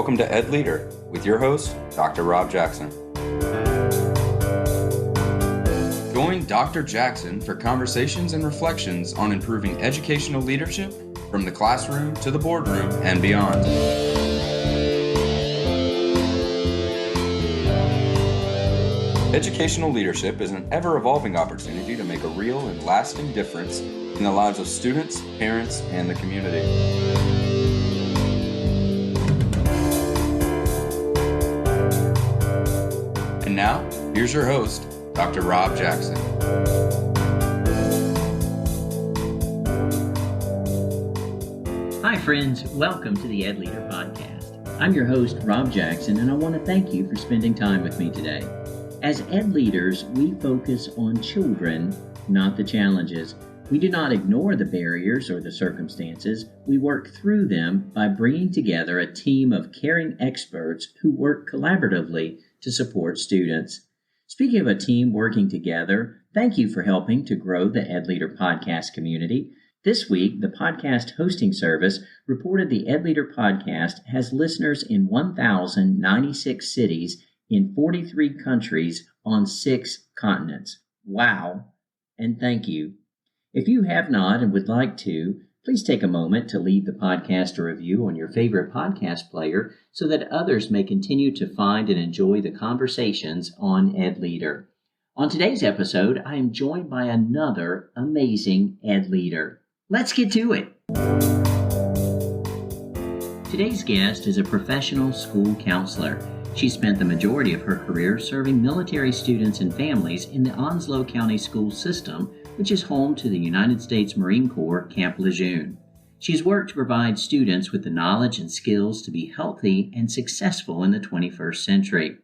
Welcome to EdLeader with your host, Dr. Rob Jackson. Join Dr. Jackson for conversations and reflections on improving educational leadership from the classroom to the boardroom and beyond. Educational leadership is an ever-evolving opportunity to make a real and lasting difference in the lives of students, parents, and the community. And now, here's your host, Dr. Rob Jackson. Hi, friends. Welcome to the EdLeader podcast. I'm your host, Rob Jackson, and I want to thank you for spending time with me today. As EdLeaders, we focus on children, not the challenges. We do not ignore the barriers or the circumstances. We work through them by bringing together a team of caring experts who work collaboratively to support students. Speaking of a team working together, thank you for helping to grow the EdLeader podcast community. This week, the podcast hosting service reported the EdLeader podcast has listeners in 1,096 cities in 43 countries on 6 continents. Wow, and thank you. If you have not and would like to, please take a moment to leave the podcast a review on your favorite podcast player so that others may continue to find and enjoy the conversations on EdLeader. On today's episode, I am joined by another amazing EdLeader. Let's get to it. Today's guest is a professional school counselor. She spent the majority of her career serving military students and families in the Onslow County School System, which is home to the United States Marine Corps Camp Lejeune. She's worked to provide students with the knowledge and skills to be healthy and successful in the 21st century.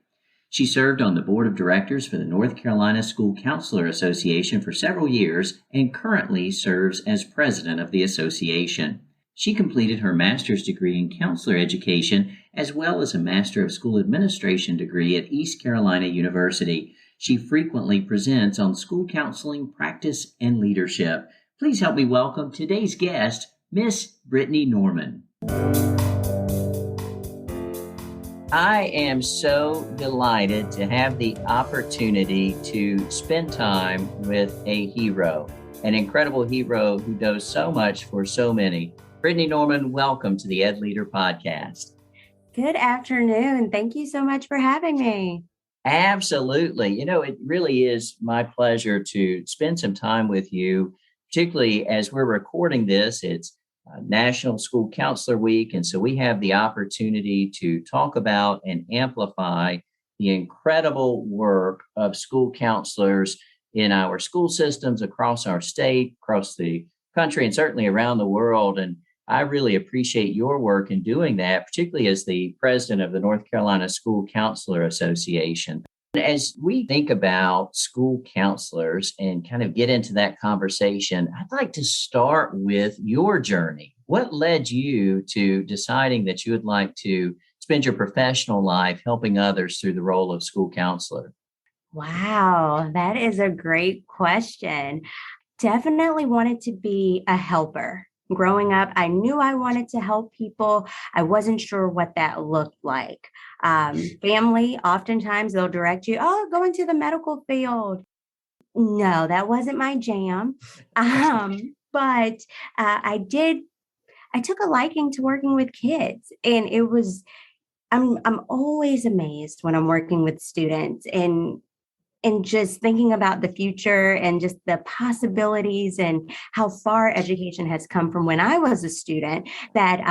She served on the board of directors for the North Carolina School Counselor Association for several years and currently serves as president of the association. She completed her master's degree in counselor education as well as a Master of School Administration degree at East Carolina University. She frequently presents on school counseling, practice, and leadership. Please help me welcome today's guest, Miss Brittany Norman. I am so delighted to have the opportunity to spend time with a hero, an incredible hero who does so much for so many. Brittany Norman, welcome to the EdLeader podcast. Good afternoon. Thank you so much for having me. Absolutely. It really is my pleasure to spend some time with you, particularly as we're recording this. It's National School Counselor Week, and so we have the opportunity to talk about and amplify the incredible work of school counselors in our school systems across our state, across the country, and certainly around the world. And I really appreciate your work in doing that, particularly as the president of the North Carolina School Counselor Association. As we think about school counselors and kind of get into that conversation, I'd like to start with your journey. What led you to deciding that you would like to spend your professional life helping others through the role of school counselor? Wow, that is a great question. Definitely wanted to be a helper. Growing up, I knew I wanted to help people. I wasn't sure what that looked like. Family, oftentimes they'll direct you, go into the medical field. No, that wasn't my jam. But I took a liking to working with kids, and I'm always amazed when I'm working with students and just thinking about the future and just the possibilities and how far education has come from when I was a student, that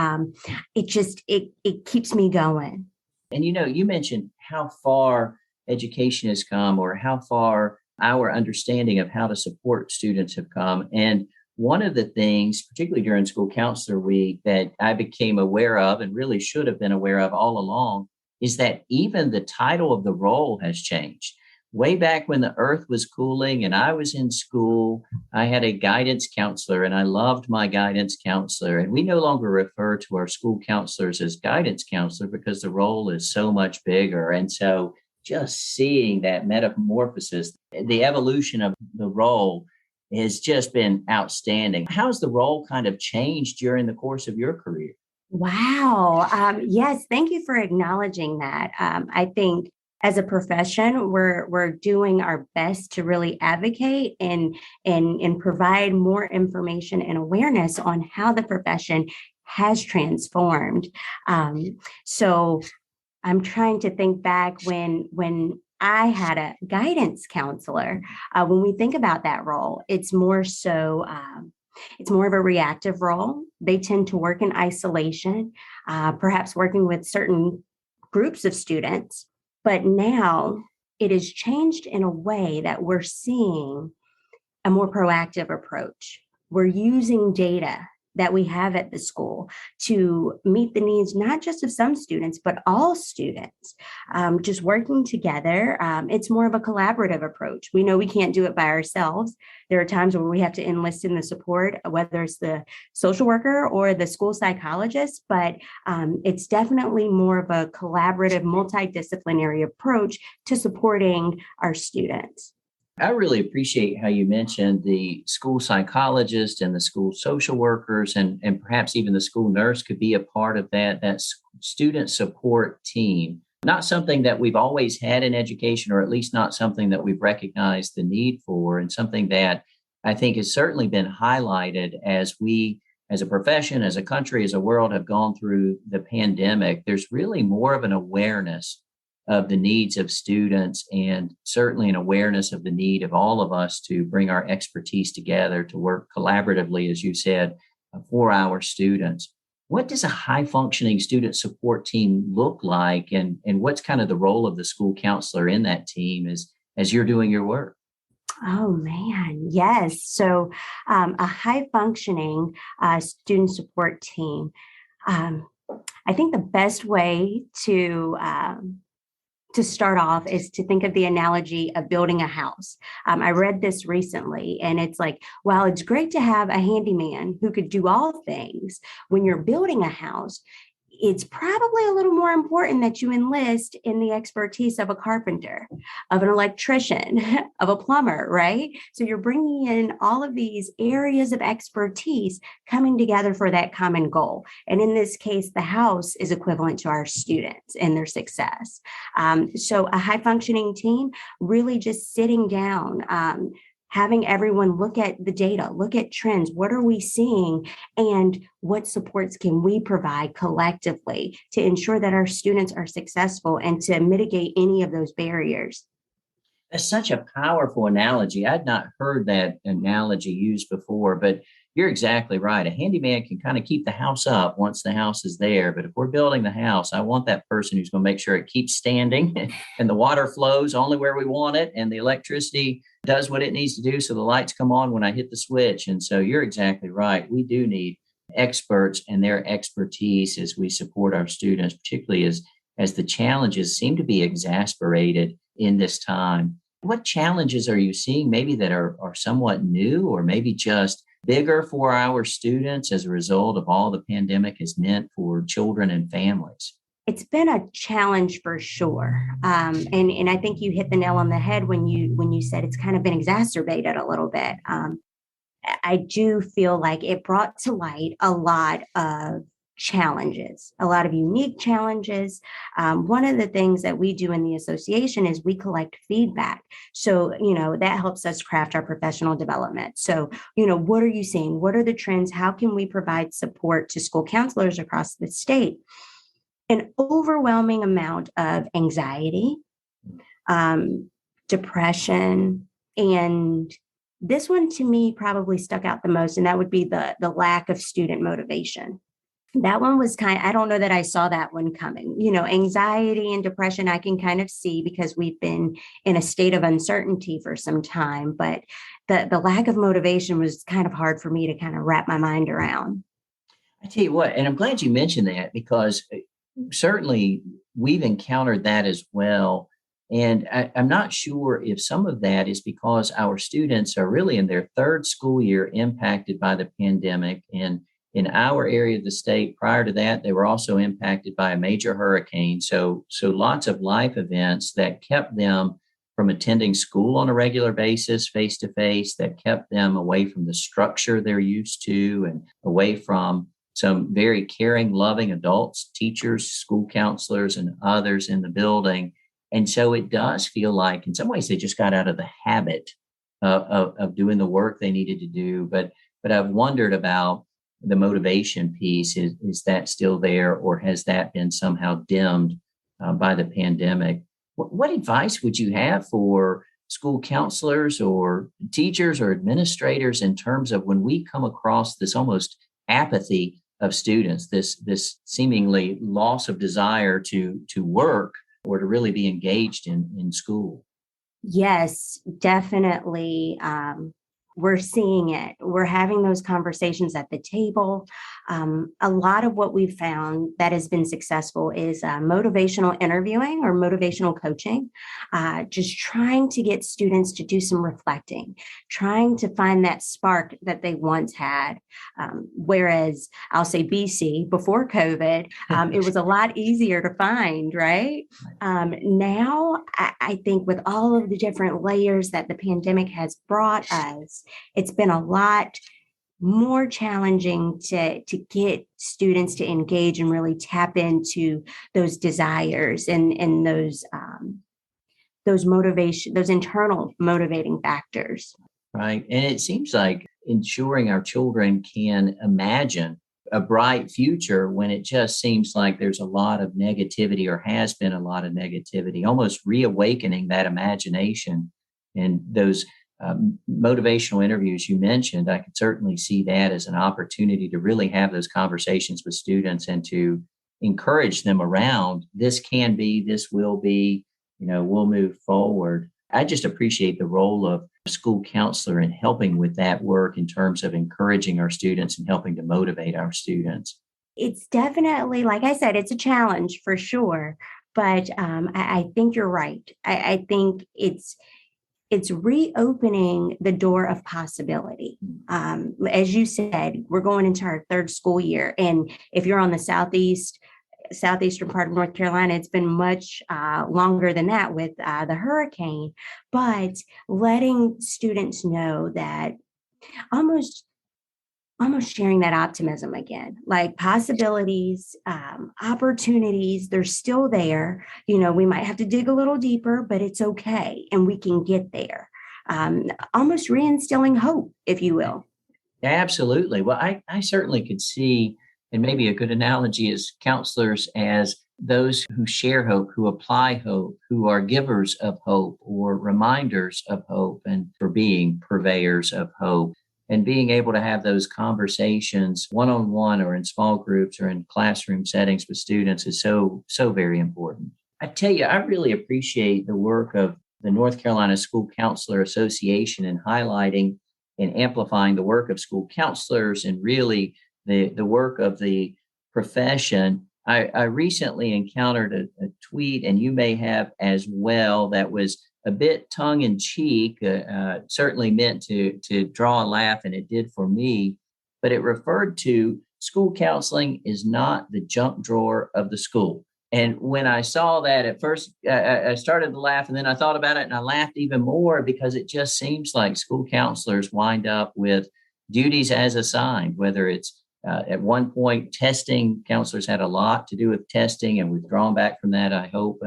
it keeps me going. And you mentioned how far education has come, or how far our understanding of how to support students have come. And one of the things, particularly during School Counselor Week, that I became aware of and really should have been aware of all along is that even the title of the role has changed. Way back when the earth was cooling and I was in school, I had a guidance counselor, and I loved my guidance counselor. And we no longer refer to our school counselors as guidance counselor because the role is so much bigger. And so just seeing that metamorphosis, the evolution of the role has just been outstanding. How's the role kind of changed during the course of your career? Wow. Yes, thank you for acknowledging that. I think as a profession, we're doing our best to really advocate and provide more information and awareness on how the profession has transformed. So I'm trying to think back when I had a guidance counselor. When we think about that role, it's more so. It's more of a reactive role. They tend to work in isolation, perhaps working with certain groups of students. But now it is changed in a way that we're seeing a more proactive approach. We're using data that we have at the school to meet the needs, not just of some students, but all students, just working together. It's more of a collaborative approach. We know we can't do it by ourselves. There are times where we have to enlist in the support, whether it's the social worker or the school psychologist, but it's definitely more of a collaborative, multidisciplinary approach to supporting our students. I really appreciate how you mentioned the school psychologist and the school social workers and perhaps even the school nurse could be a part of that student support team. Not something that we've always had in education, or at least not something that we've recognized the need for, and something that I think has certainly been highlighted as we, as a profession, as a country, as a world, have gone through the pandemic. There's really more of an awareness of the needs of students, and certainly an awareness of the need of all of us to bring our expertise together to work collaboratively, as you said, for our students. What does a high functioning student support team look like? And what's kind of the role of the school counselor in that team as you're doing your work? Oh man, yes. So a high functioning student support team. I think the best way to start off is to think of the analogy of building a house. I read this recently, and it's like, while it's great to have a handyman who could do all things, when you're building a house, it's probably a little more important that you enlist in the expertise of a carpenter, of an electrician, of a plumber, right? So you're bringing in all of these areas of expertise coming together for that common goal. And in this case, the house is equivalent to our students and their success. So a high functioning team, really just sitting down, having everyone look at the data, look at trends. What are we seeing? And what supports can we provide collectively to ensure that our students are successful and to mitigate any of those barriers? That's such a powerful analogy. I'd not heard that analogy used before, but you're exactly right. A handyman can kind of keep the house up once the house is there. But if we're building the house, I want that person who's going to make sure it keeps standing and the water flows only where we want it and the electricity does what it needs to do so the lights come on when I hit the switch. And so you're exactly right. We do need experts and their expertise as we support our students, particularly as the challenges seem to be exasperated in this time. What challenges are you seeing maybe that are somewhat new, or maybe just bigger for our students as a result of all the pandemic has meant for children and families? It's been a challenge for sure, and I think you hit the nail on the head when you said it's kind of been exacerbated a little bit. I do feel like it brought to light a lot of challenges, a lot of unique challenges. One of the things that we do in the association is we collect feedback. So, that helps us craft our professional development. So, what are you seeing? What are the trends? How can we provide support to school counselors across the state? An overwhelming amount of anxiety, depression, and this one to me probably stuck out the most, and that would be the lack of student motivation. That one was I don't know that I saw that one coming. Anxiety and depression, I can kind of see because we've been in a state of uncertainty for some time, but the lack of motivation was kind of hard for me to kind of wrap my mind around. I tell you what, and I'm glad you mentioned that because certainly we've encountered that as well. And I'm not sure if some of that is because our students are really in their third school year impacted by the pandemic. And in our area of the state, prior to that, they were also impacted by a major hurricane. So lots of life events that kept them from attending school on a regular basis, face to face, that kept them away from the structure they're used to and away from some very caring, loving adults, teachers, school counselors, and others in the building. And so it does feel like in some ways they just got out of the habit of doing the work they needed to do. But I've wondered about the motivation piece. Is that still there, or has that been somehow dimmed by the pandemic? What advice would you have for school counselors or teachers or administrators in terms of when we come across this almost apathy of students, this seemingly loss of desire to work or to really be engaged in school? Yes, definitely. We're seeing it. We're having those conversations at the table. A lot of what we've found that has been successful is motivational interviewing or motivational coaching, just trying to get students to do some reflecting, trying to find that spark that they once had. Whereas I'll say BC, before COVID, it was a lot easier to find, right? Now, I think with all of the different layers that the pandemic has brought us, it's been a lot more challenging to get students to engage and really tap into those desires and those motivation, those internal motivating factors. Right. And it seems like ensuring our children can imagine a bright future when it just seems like there's a lot of negativity, or has been a lot of negativity, almost reawakening that imagination. And those motivational interviews you mentioned, I could certainly see that as an opportunity to really have those conversations with students and to encourage them around this can be, this will be, we'll move forward. I just appreciate the role of a school counselor in helping with that work in terms of encouraging our students and helping to motivate our students. It's definitely, like I said, it's a challenge for sure, but I think you're right. I think it's reopening the door of possibility. As you said, we're going into our third school year. And if you're on the southeastern part of North Carolina, it's been much longer than that with the hurricane. But letting students know that almost sharing that optimism again, like possibilities, opportunities, they're still there. We might have to dig a little deeper, but it's okay. And we can get there. Almost reinstilling hope, if you will. Absolutely. Well, I certainly could see, and maybe a good analogy is counselors as those who share hope, who apply hope, who are givers of hope or reminders of hope, and for being purveyors of hope. And being able to have those conversations one-on-one or in small groups or in classroom settings with students is so very important. I tell you, I really appreciate the work of the North Carolina School Counselor Association in highlighting and amplifying the work of school counselors and really the work of the profession. I recently encountered a tweet, and you may have as well, that was a bit tongue-in-cheek, certainly meant to draw a laugh, and it did for me. But it referred to school counseling is not the junk drawer of the school. And when I saw that at first, I started to laugh, and then I thought about it, and I laughed even more because it just seems like school counselors wind up with duties as assigned, whether it's at one point testing. Counselors had a lot to do with testing, and we've drawn back from that, I hope.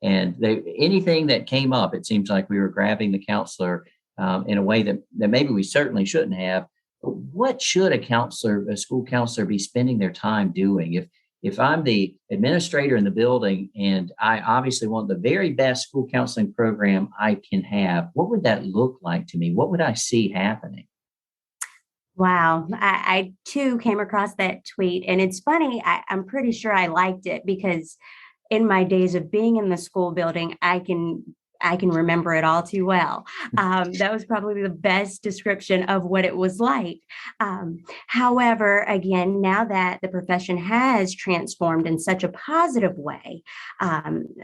And anything that came up, it seems like we were grabbing the counselor in a way that maybe we certainly shouldn't have. But what should a school counselor be spending their time doing? If I'm the administrator in the building and I obviously want the very best school counseling program I can have, what would that look like to me? What would I see happening? Wow. I too came across that tweet, and it's funny. I'm pretty sure I liked it because in my days of being in the school building, I can remember it all too well. That was probably the best description of what it was like. However, again, now that the profession has transformed in such a positive way,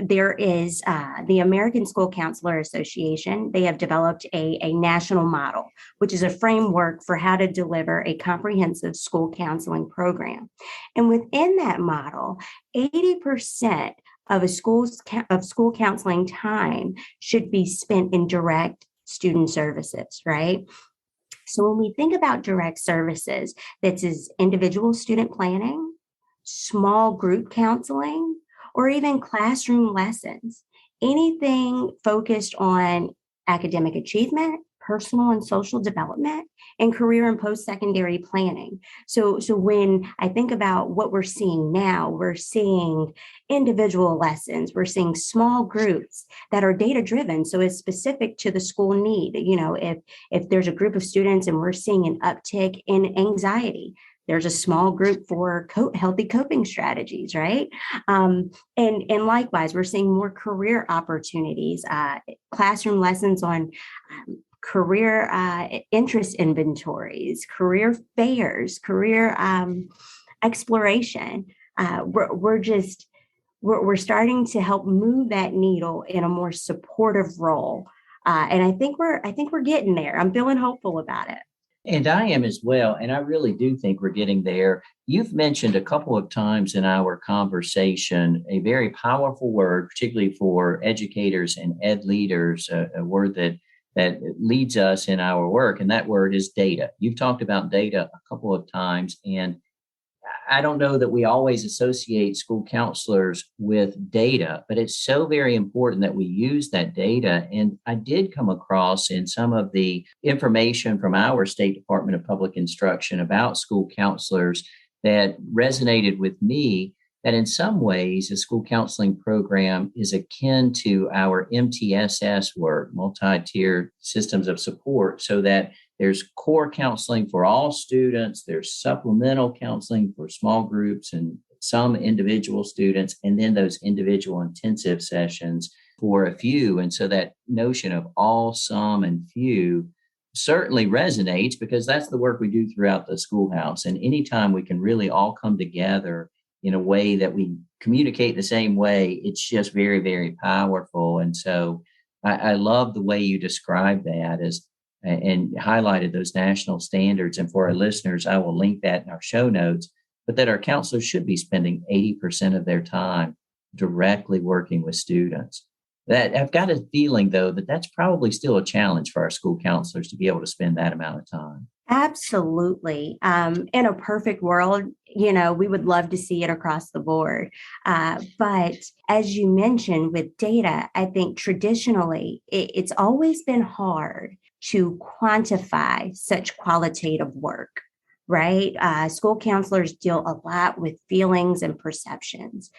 there is the American School Counselor Association. They have developed a national model, which is a framework for how to deliver a comprehensive school counseling program. And within that model, 80% of school counseling time should be spent in direct student services, right? So when we think about direct services, this is individual student planning, small group counseling, or even classroom lessons, anything focused on academic achievement, personal and social development, and career and post-secondary planning. So when I think about what we're seeing now, we're seeing individual lessons, we're seeing small groups that are data-driven. So it's specific to the school need. If there's a group of students and we're seeing an uptick in anxiety, there's a small group for healthy coping strategies, right? And likewise, we're seeing more career opportunities, classroom lessons on career interest inventories, career fairs, career exploration. We're starting to help move that needle in a more supportive role, and I think we're getting there. I'm feeling hopeful about it. And I am as well. And I really do think we're getting there. You've mentioned a couple of times in our conversation a very powerful word, particularly for educators and ed leaders, a word that leads us in our work. And that word is data. You've talked about data a couple of times. And I don't know that we always associate school counselors with data, but it's so very important that we use that data. And I did come across in some of the information from our State Department of Public Instruction about school counselors that resonated with me, that in some ways a school counseling program is akin to our MTSS work, multi-tiered systems of support, so that there's core counseling for all students, there's supplemental counseling for small groups and some individual students, and then those individual intensive sessions for a few. And so that notion of all, some, and few certainly resonates, because that's the work we do throughout the schoolhouse. And anytime we can really all come together in a way that we communicate the same way, it's just very, very powerful. And so I love the way you describe that and highlighted those national standards. And for our listeners, I will link that in our show notes, but that our counselors should be spending 80% of their time directly working with students. That I've got a feeling, though, that that's probably still a challenge for our school counselors to be able to spend that amount of time. Absolutely. In a perfect world, we would love to see it across the board. But as you mentioned with data, I think traditionally it's always been hard to quantify such qualitative work, right? School counselors deal a lot with feelings and perceptions.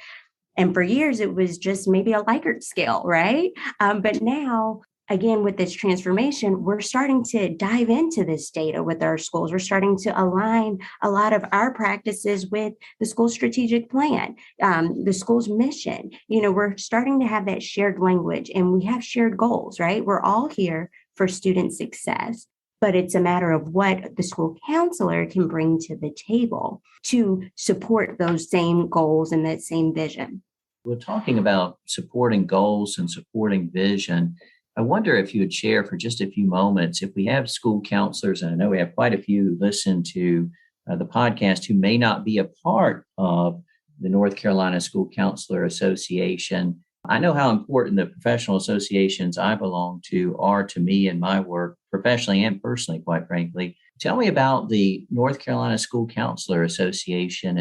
And for years, it was just maybe a Likert scale, right? But now, again, with this transformation, we're starting to dive into this data with our schools. We're starting to align a lot of our practices with the school strategic plan, the school's mission. We're starting to have that shared language, and we have shared goals, right? We're all here for student success, but it's a matter of what the school counselor can bring to the table to support those same goals and that same vision. We're talking about supporting goals and supporting vision. I wonder if you would share for just a few moments, if we have school counselors, and I know we have quite a few who listen to the podcast who may not be a part of the North Carolina School Counselor Association. I know how important the professional associations I belong to are to me and my work professionally and personally, quite frankly. Tell me about the North Carolina School Counselor Association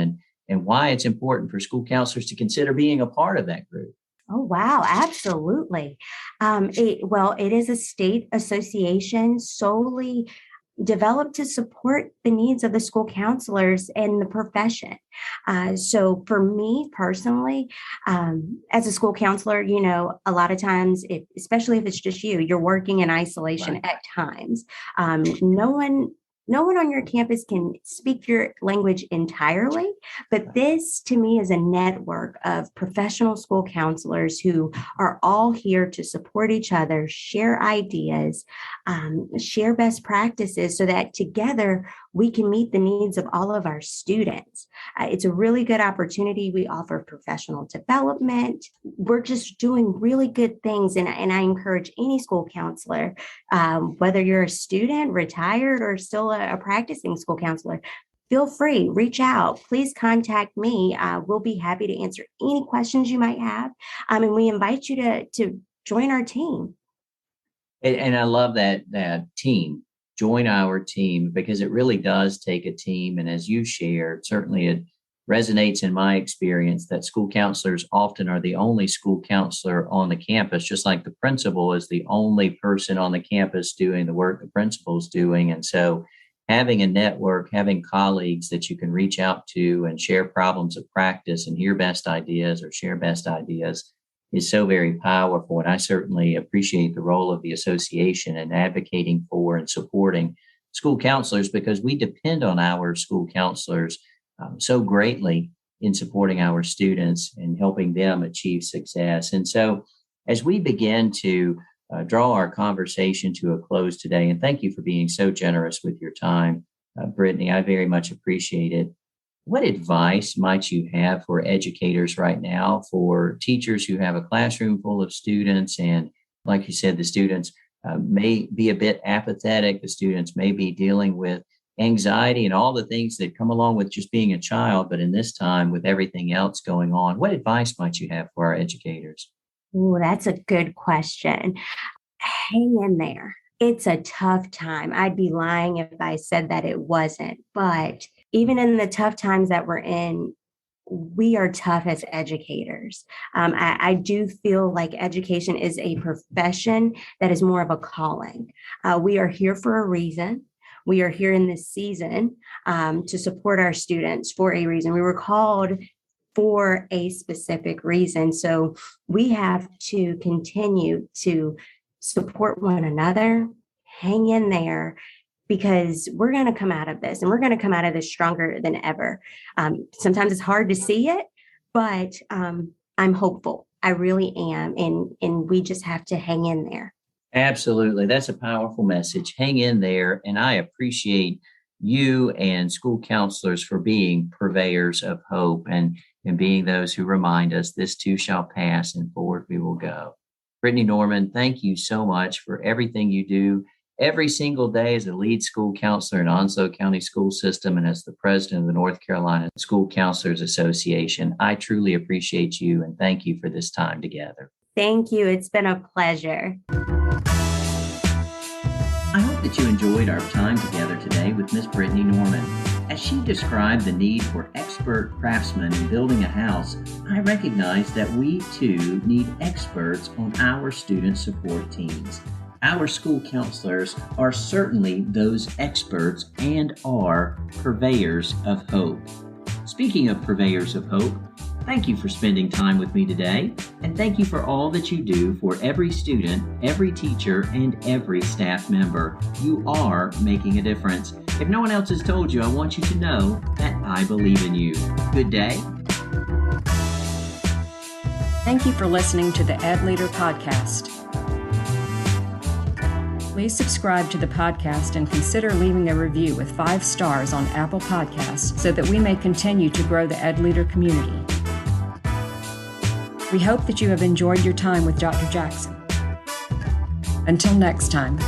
and why it's important for school counselors to consider being a part of that group. Oh, wow. Absolutely. It is a state association solely developed to support the needs of the school counselors and the profession. So for me personally, as a school counselor, a lot of times, especially if it's just you're working in isolation Right. at times. No one on your campus can speak your language entirely, but this to me is a network of professional school counselors who are all here to support each other, share ideas, share best practices so that together we can meet the needs of all of our students. It's a really good opportunity. We offer professional development. We're just doing really good things. And I encourage any school counselor, whether you're a student, retired, or still a practicing school counselor, feel free, reach out. Please contact me. We'll be happy to answer any questions you might have. And we invite you to join our team. And I love that team. join our team, because it really does take a team. And as you shared, certainly it resonates in my experience that school counselors often are the only school counselor on the campus, just like the principal is the only person on the campus doing the work the principal is doing. And so having a network, having colleagues that you can reach out to and share problems of practice and hear best ideas or share best ideas is so very powerful. And I certainly appreciate the role of the association in advocating for and supporting school counselors, because we depend on our school counselors so greatly in supporting our students and helping them achieve success. And so as we begin to draw our conversation to a close today, and thank you for being so generous with your time, Brittany, I very much appreciate it. What advice might you have for educators right now, for teachers who have a classroom full of students? And like you said, the students may be a bit apathetic. The students may be dealing with anxiety and all the things that come along with just being a child. But in this time, with everything else going on, what advice might you have for our educators? Oh, that's a good question. Hang in there. It's a tough time. I'd be lying if I said that it wasn't. But even in the tough times that we're in, we are tough as educators. I do feel like education is a profession that is more of a calling. We are here for a reason. We are here in this season to support our students for a reason. We were called for a specific reason. So we have to continue to support one another, hang in there, because we're going to come out of this, and we're going to come out of this stronger than ever. Sometimes it's hard to see it, but I'm hopeful. I really am. And we just have to hang in there. Absolutely. That's a powerful message. Hang in there. And I appreciate you and school counselors for being purveyors of hope and being those who remind us this too shall pass and forward we will go. Brittany Norman, thank you so much for everything you do every single day as a lead school counselor in Onslow County School System and as the president of the North Carolina School Counselors Association. I truly appreciate you and thank you for this time together. Thank you. It's been a pleasure. I hope that you enjoyed our time together today with Miss Brittany Norman. As she described the need for expert craftsmen in building a house, I recognize that we too need experts on our student support teams. Our school counselors are certainly those experts and are purveyors of hope. Speaking of purveyors of hope, thank you for spending time with me today, and thank you for all that you do for every student, every teacher, and every staff member. You are making a difference. If no one else has told you, I want you to know that I believe in you. Good day. Thank you for listening to the EdLeader podcast. Please subscribe to the podcast and consider leaving a review with 5 stars on Apple Podcasts so that we may continue to grow the EdLeader community. We hope that you have enjoyed your time with Dr. Jackson. Until next time.